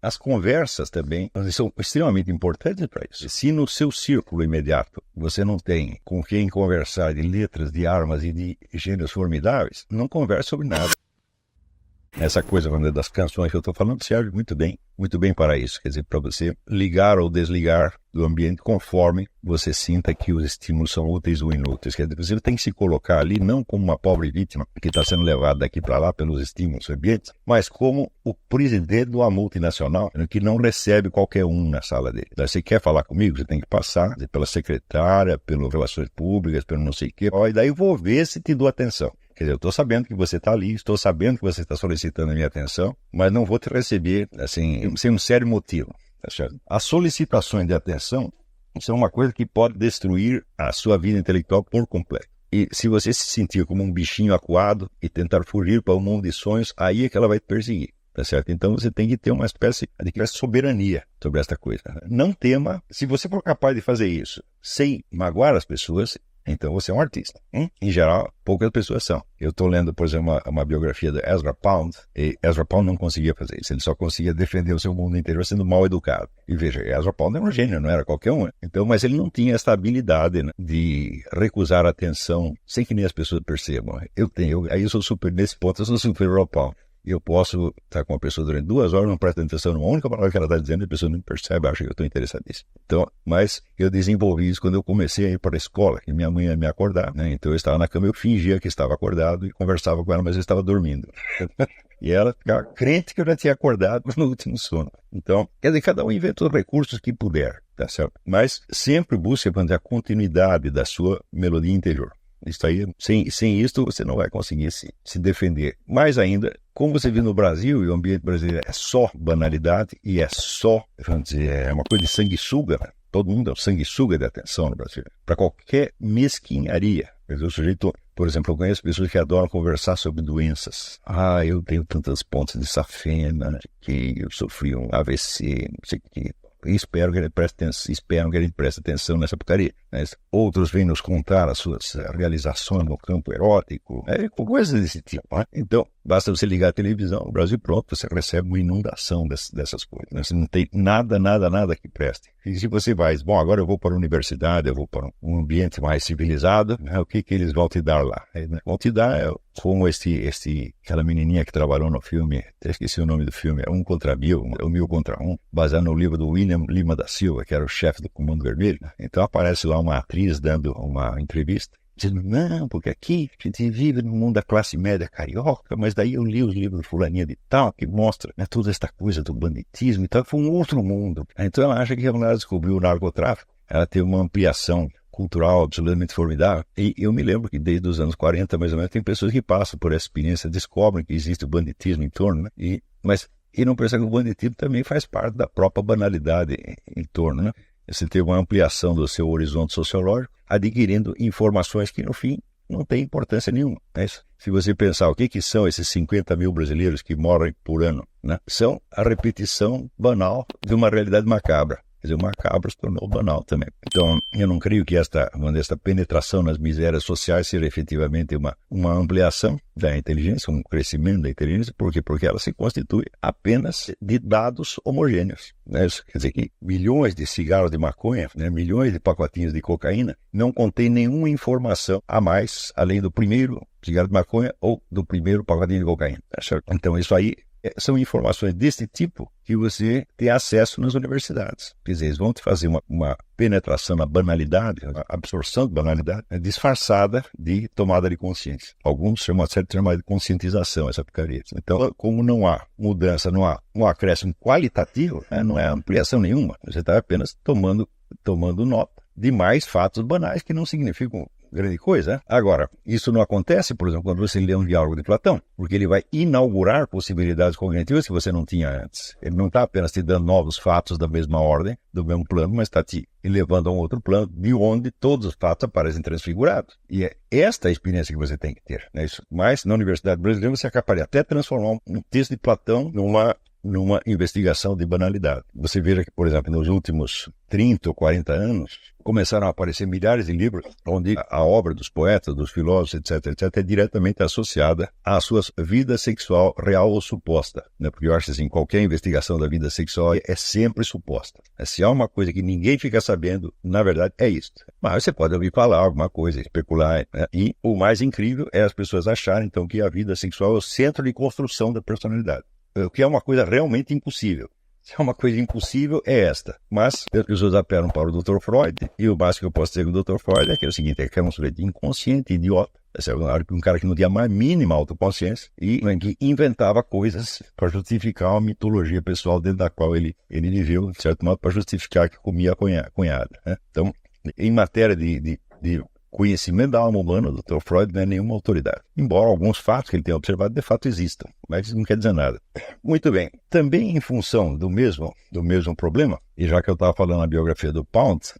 as conversas também são extremamente importantes para isso. Se no seu círculo imediato você não tem com quem conversar de letras, de armas e de gêneros formidáveis, não converse sobre nada. Essa coisa das canções que eu estou falando serve muito bem para isso. Quer dizer, para você ligar ou desligar do ambiente conforme você sinta que os estímulos são úteis ou inúteis. Quer dizer, você tem que se colocar ali não como uma pobre vítima que está sendo levada daqui para lá pelos estímulos ambientes, mas como o presidente de uma multinacional que não recebe qualquer um na sala dele. Então, você quer falar comigo? Você tem que passar pela secretária, pelas relações públicas, pelo não sei o quê. E daí eu vou ver se te dou atenção. Quer dizer, eu estou sabendo que você está ali, estou sabendo que você está solicitando a minha atenção, mas não vou te receber assim, sem um sério motivo. Tá certo? As solicitações de atenção são uma coisa que pode destruir a sua vida intelectual por completo. E se você se sentir como um bichinho acuado e tentar fugir para um mundo de sonhos, aí é que ela vai te perseguir. Tá certo? Então você tem que ter uma espécie de soberania sobre esta coisa. Não tema, se você for capaz de fazer isso sem magoar as pessoas, então você é um artista. Em geral, poucas pessoas são. Eu estou lendo, por exemplo, uma biografia de Ezra Pound, e Ezra Pound não conseguia fazer isso. Ele só conseguia defender o seu mundo interior sendo mal educado. E veja, Ezra Pound era um gênio, não era qualquer um. Então, mas ele não tinha essa habilidade, né, de recusar a atenção sem que nem as pessoas percebam. Eu tenho, aí eu sou super, nesse ponto, eu sou super Ezra Pound. Eu posso estar com uma pessoa durante 2 horas, não presta atenção numa única palavra que ela está dizendo, e a pessoa não percebe, acha que eu estou interessadíssimo. Então, mas eu desenvolvi isso quando eu comecei a ir para a escola, que minha mãe ia me acordar, né? Então eu estava na cama, eu fingia que estava acordado e conversava com ela, mas eu estava dormindo. E ela ficava crente que eu já tinha acordado no último sono. Então, quer dizer, cada um inventa os recursos que puder, tá certo? Mas sempre busque manter a continuidade da sua melodia interior. Isso aí, sem isso, você não vai conseguir se defender. Mais ainda, como você vive no Brasil, e o ambiente brasileiro é só banalidade, e é só, vamos dizer, é uma coisa de sanguessuga, né? Todo mundo é um sanguessuga de atenção no Brasil. Para qualquer mesquinharia. O sujeito, por exemplo, eu conheço pessoas que adoram conversar sobre doenças. Eu tenho tantas pontas de safena, que eu sofri um AVC, não sei o que. Espero que ele preste atenção nessa porcaria. Mas outros vêm nos contar as suas realizações no campo erótico, coisas desse tipo. Né? Então, basta você ligar a televisão no Brasil, pronto, você recebe uma inundação dessas coisas. Né? Você não tem nada que preste. E se você vai, agora eu vou para a universidade, eu vou para um ambiente mais civilizado, né? O que eles vão te dar lá? Né? Vão te dar como aquela menininha que trabalhou no filme, até esqueci o nome do filme, é 1 contra 1000, ou 1000 contra 1, baseado no livro do William Lima da Silva, que era o chefe do Comando Vermelho. Então aparece lá uma atriz dando uma entrevista, dizendo, não, porque aqui a gente vive no mundo da classe média carioca, mas daí eu li os livros do fulaninha de tal, que mostra, né, toda esta coisa do banditismo e tal, foi um outro mundo. Então ela acha que ela descobriu o narcotráfico, ela teve uma ampliação cultural absolutamente formidável. E eu me lembro que desde os anos 40, mais ou menos, tem pessoas que passam por essa experiência, descobrem que existe o banditismo em torno, né? E não percebem que o banditismo também faz parte da própria banalidade em torno, né? Você teve uma ampliação do seu horizonte sociológico, adquirindo informações que, no fim, não têm importância nenhuma. Né? Se você pensar o que são esses 50 mil brasileiros que morrem por ano, né? São a repetição banal de uma realidade macabra. Quer dizer, o macabro se tornou banal também. Então, eu não creio que esta penetração nas misérias sociais seja efetivamente uma ampliação da inteligência, um crescimento da inteligência. Por quê? Porque ela se constitui apenas de dados homogêneos. Né? Quer dizer que milhões de cigarros de maconha, né, milhões de pacotinhos de cocaína, não contém nenhuma informação a mais, além do primeiro cigarro de maconha ou do primeiro pacotinho de cocaína. Tá certo? Então, isso aí são informações desse tipo que você tem acesso nas universidades. Quer dizer, eles vão te fazer uma penetração na banalidade, uma absorção de banalidade, disfarçada de tomada de consciência. Alguns chamam de conscientização, essa porcaria. Então, como não há mudança, não há um acréscimo qualitativo, né, não é ampliação nenhuma. Você está apenas tomando nota de mais fatos banais que não significam grande coisa. Agora, isso não acontece, por exemplo, quando você lê um diálogo de Platão, porque ele vai inaugurar possibilidades cognitivas que você não tinha antes. Ele não está apenas te dando novos fatos da mesma ordem, do mesmo plano, mas está te elevando a um outro plano, de onde todos os fatos aparecem transfigurados. E é esta a experiência que você tem que ter. Né? Mas, na Universidade Brasileira, você é capaz de até transformar um texto de Platão numa investigação de banalidade. Você veja que, por exemplo, nos últimos 30 ou 40 anos, começaram a aparecer milhares de livros onde a obra dos poetas, dos filósofos, etc., é diretamente associada à sua vida sexual real ou suposta, né? Porque eu acho assim, qualquer investigação da vida sexual é sempre suposta. Se há uma coisa que ninguém fica sabendo, na verdade, é isso. Mas você pode ouvir falar alguma coisa, especular, né? E o mais incrível é as pessoas acharem, então, que a vida sexual é o centro de construção da personalidade, o que é uma coisa realmente impossível. Se é uma coisa impossível, é esta. Mas as pessoas apelam para o Dr. Freud, e o básico que eu posso dizer com o Dr. Freud é que é o seguinte, é que é um sujeito inconsciente, idiota. Um cara que não tinha mais mínima autoconsciência e que inventava coisas para justificar uma mitologia pessoal dentro da qual ele viveu, de certo modo, para justificar que comia a cunhada, né? Então, em matéria de conhecimento da alma humana, o Dr. Freud não é nenhuma autoridade. Embora alguns fatos que ele tenha observado de fato existam, mas isso não quer dizer nada. Muito bem. Também em função do mesmo problema, e já que eu estava falando na biografia do Pound,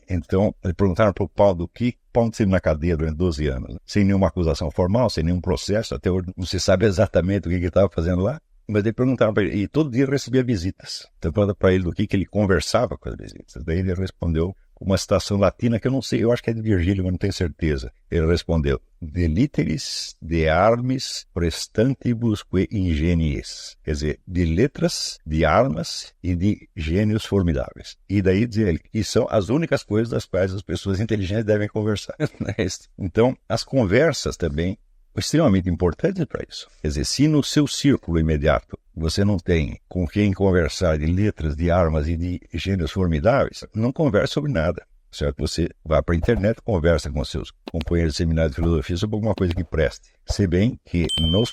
então perguntaram para o Pound o que Pound esteve na cadeia durante 12 anos, sem nenhuma acusação formal, sem nenhum processo, até hoje não se sabe exatamente o que ele estava fazendo lá, mas daí perguntaram para ele, e todo dia recebia visitas. Então perguntaram para ele do que ele conversava com as visitas. Daí ele respondeu uma citação latina que eu não sei, eu acho que é de Virgílio, mas não tenho certeza. Ele respondeu, de literis, de armis, prestantibusque ingenies. Quer dizer, de letras, de armas e de gênios formidáveis. E daí diz ele, que são as únicas coisas das quais as pessoas inteligentes devem conversar. Então, as conversas também extremamente importantes para isso. Quer dizer, se no seu círculo imediato você não tem com quem conversar de letras, de armas e de gênios formidáveis, não converse sobre nada, certo? Você vai para a internet, conversa com seus companheiros de seminário de filosofia sobre alguma coisa que preste. Se bem que no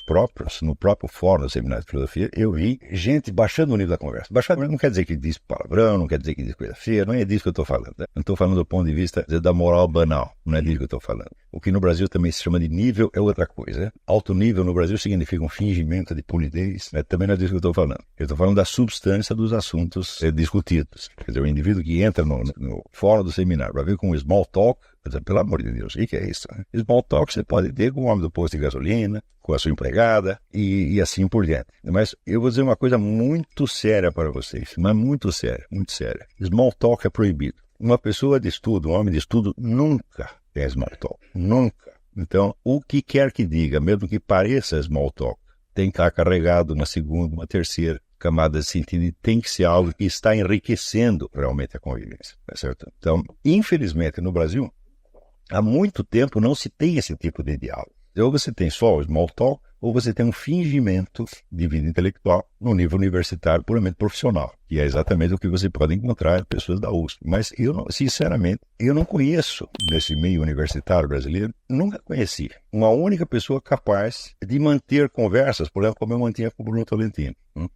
próprio fórum do seminário de filosofia, eu vi gente baixando o nível da conversa. Baixando não quer dizer que diz palavrão, não quer dizer que diz coisa feia, não é disso que eu estou falando. Né? Não estou falando do ponto de vista da moral banal, não é disso que eu estou falando. O que no Brasil também se chama de nível é outra coisa. Né? Alto nível no Brasil significa um fingimento de polidez, né? Também não é disso que eu estou falando. Eu estou falando da substância dos assuntos discutidos. Quer dizer, o indivíduo que entra no fórum do seminário para ver com o small talk, pelo amor de Deus, o que é isso? Né? Small talk você pode ter com o homem do posto de gasolina, com a sua empregada e assim por diante. Mas eu vou dizer uma coisa muito séria para vocês, mas muito séria, muito séria. Small talk é proibido. Uma pessoa de estudo, um homem de estudo, nunca é small talk. Nunca. Então, o que quer que diga, mesmo que pareça small talk, tem que estar carregado uma segunda, uma terceira camada de sentido e tem que ser algo que está enriquecendo realmente a convivência. Tá certo? Então, infelizmente, no Brasil, há muito tempo não se tem esse tipo de diálogo. Ou você tem só o small talk, ou você tem um fingimento de vida intelectual no nível universitário puramente profissional, que é exatamente o que você pode encontrar em pessoas da USP. Mas sinceramente, eu não conheço, nesse meio universitário brasileiro, nunca conheci uma única pessoa capaz de manter conversas, por exemplo, como eu mantinha com o Bruno Tolentino,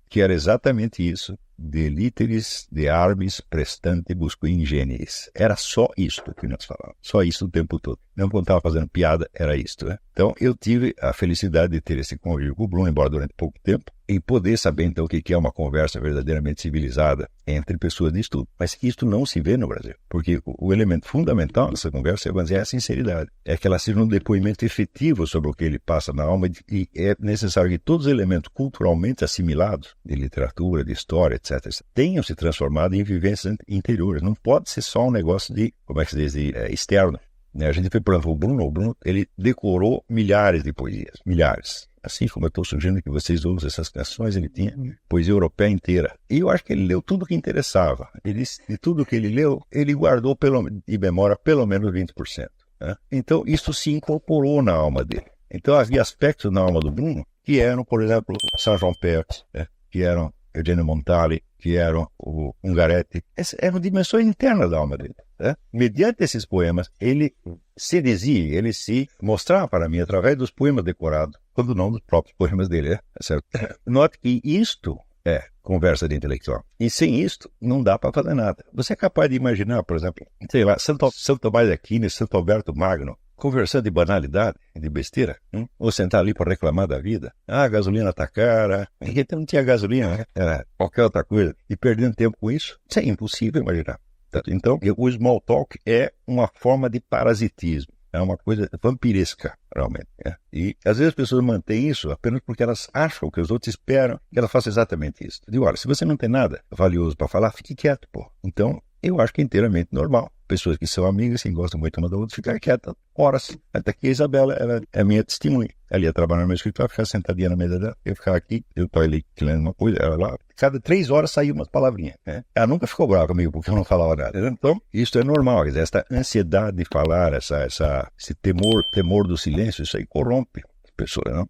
que era exatamente isso, de literis, de armis, prestantibusque ingeniis. Era só isto que nós falávamos, só isso o tempo todo. Não quando estava fazendo piada, era isto. Né? Então, eu tive a felicidade de ter esse convívio com o Bruno, embora durante pouco tempo, e poder saber, então, o que é uma conversa verdadeiramente civilizada entre pessoas de estudo. Mas isto não se vê no Brasil, porque o elemento fundamental dessa conversa é a sinceridade. É que ela seja um depoimento efetivo sobre o que ele passa na alma e é necessário que todos os elementos culturalmente assimilados, de literatura, de história, etc., tenham se transformado em vivências interiores. Não pode ser só um negócio de, como é que se diz, externo. A gente foi, por exemplo, o Bruno, ele decorou milhares de poesias, milhares. Assim como eu estou sugerindo que vocês ouçam essas canções, ele tinha poesia europeia inteira. E eu acho que ele leu tudo o que interessava. De tudo que ele leu, ele guardou de memória pelo menos 20%. Né? Então, isso se incorporou na alma dele. Então, havia aspectos na alma do Bruno que eram, por exemplo, Saint-Jean Perse, né? Que eram Eugenio Montale, que eram o Ungaretti. Essas eram dimensões internas da alma dele. Né? Mediante esses poemas, ele se mostrava para mim através dos poemas decorados, quando não dos próprios poemas dele. Né? Certo? Note que isto é conversa de intelectual. E sem isto, não dá para fazer nada. Você é capaz de imaginar, por exemplo, sei lá, Santo Tomás de Aquino e Santo Alberto Magno, conversando de banalidade, de besteira, ou sentar ali para reclamar da vida. Ah, a gasolina está cara, porque não tinha gasolina, né? Era qualquer outra coisa. E perdendo tempo com isso, é impossível imaginar. Então, o small talk é uma forma de parasitismo. É uma coisa vampiresca, realmente. E às vezes as pessoas mantêm isso apenas porque elas acham que os outros esperam que elas façam exatamente isso. Eu digo, olha, se você não tem nada valioso para falar, fique quieto, pô. Então, eu acho que é inteiramente normal. Pessoas que são amigas, que gostam muito uma da outra, ficar quieta horas. Até que a Isabela, ela é minha testemunha. Ela ia trabalhar no meu escritório, ficar sentadinha na mesa dela, eu ficava aqui, eu tô ali lendo uma coisa, ela lá. Cada 3 horas saía umas palavrinhas. Ela nunca ficou brava comigo porque eu não falava nada. Então, isso é normal. Essa ansiedade de falar, esse temor do silêncio, isso aí corrompe as pessoas, não?